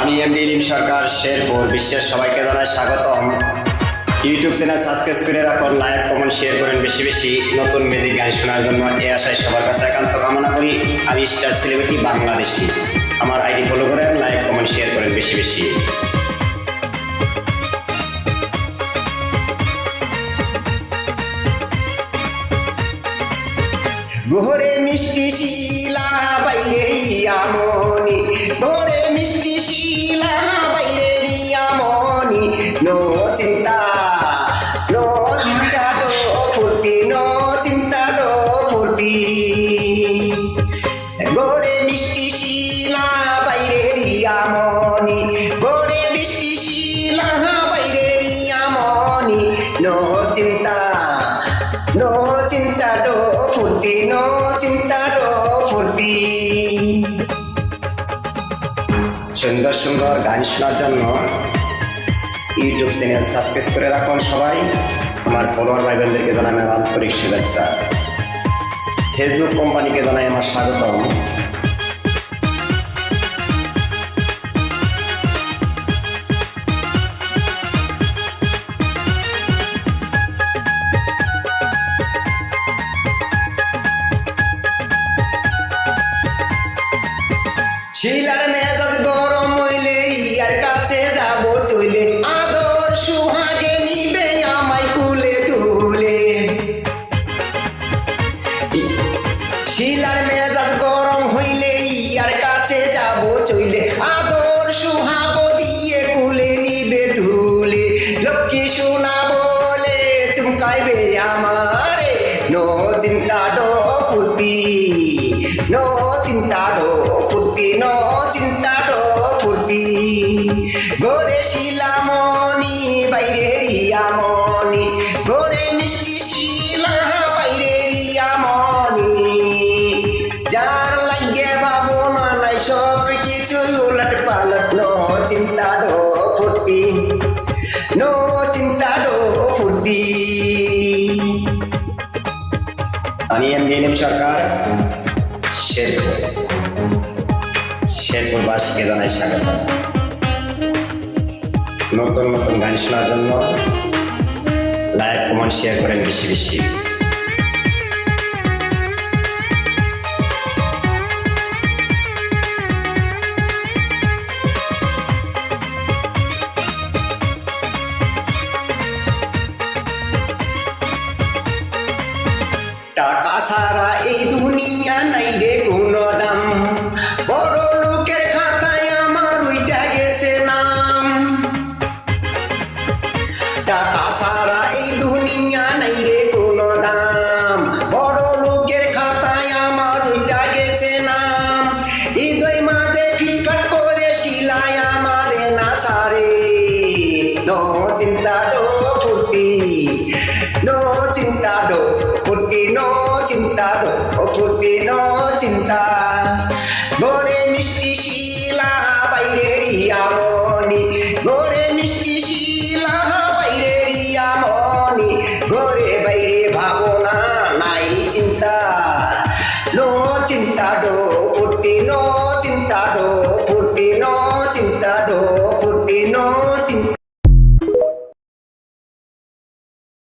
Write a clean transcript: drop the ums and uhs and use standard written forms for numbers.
আমি এমডি রিম সরকার শেরপুর বিশ্বের সবাইকে জানাই স্বাগতম। ইউটিউব চ্যানেল সাবস্ক্রাইব করে রাখুন, লাইক কমেন্ট শেয়ার করেন বেশি বেশি। নতুন মিউজিক গান শোনার জন্য এই আশায় সবার কাছে একান্ত কামনা করি। আমি স্টার সেলিব্রিটি বাংলাদেশি। আমার আইডি ফলো করেন, লাইক কমেন্ট শেয়ার করেন বেশি বেশি। ঘরে মিষ্টি শিলা বাইরে আমনি, ঘরে মিষ্টি শিলা বাইরে আমনি। নো চিন্তা ডো ফুর্তি, নো চিন্তা ডো ফুর্তি। ঘরে মিষ্টি শিলা বাইরে আমনি, ঘরে মিষ্টি শিলা বাইরে আমনি। নো চিন্তা ডো ফুর্তি, নো চিন্তা ডো ফুর্তি। সুন্দর সুন্দর গান শোনার জন্য ইউটিউব চ্যানেল সাবস্ক্রাইব করে রাখুন সবাই। আমার ফলোয়ার ভাই বোনদেরকে জানাই আমার আন্তরিক শুভেচ্ছা। ফেসবুক কোম্পানিকে জানাই আমার স্বাগতম। শিলার মেজাজ গরম হইলে ইয়ার কাছে যাব চলে, আদর সুহাগে নিবে আমায় কুলে তুলে। শিলার মেজাজ গরম হইলে ইয়ার কাছে যাব চলে, আদর সুহাগ দিয়ে কুলে নিবে তুলে। লক্ষ্মী সোনা বলে চুমকাইবে আমারে, নো চিন্তা ডো ফুর্তি, নো চিন্তা ডো ফুর্তি, নো চিন্তা ডো ফুর্তি। ঘরে শিলামণি বাইরে রিয়ামণি, ঘরে মিষ্টি শিলা বাইরে রিয়ামণি। যার লাগে ভাবনা নাই সব কিছু উলট পালট, নো চিন্তা ডো ফুর্তি, নো চিন্তা ডো ফুর্তি। আমি এমডি রিম সরকার শেরপুরবাসীকে জানাই স্বাগত। নতুন নতুন গান শোনার জন্য লাইক কমেন্ট শেয়ার করেন বেশি বেশি। টাকা সারা এই দুনিয়া নাই রে কোনো দাম, বড় লোকের খাতায় আমার উইটা গেছে নাম। টাকা সারা এই দুনিয়া নাই রে কোনো দাম, বড় লোকের খাতায় আমার উইটা গেছে নাম। হৃদয় মাঝে ফিটফাট করে শিলায় আমারে না সারে, নো চিন্তা ডো ফুর্তি, নো চিন্তা ডো ফুর্তি, নো চিন্তা ডো ফুর্তি, নো চিন্তা। ঘরে মিষ্টি শিলা বাইরে রিয়ামণি, ঘরে মিষ্টি শিলা বাইরে রিয়ামণি। ঘরে বাইরে ভাবনা নাই চিন্তা, নো চিন্তা ডো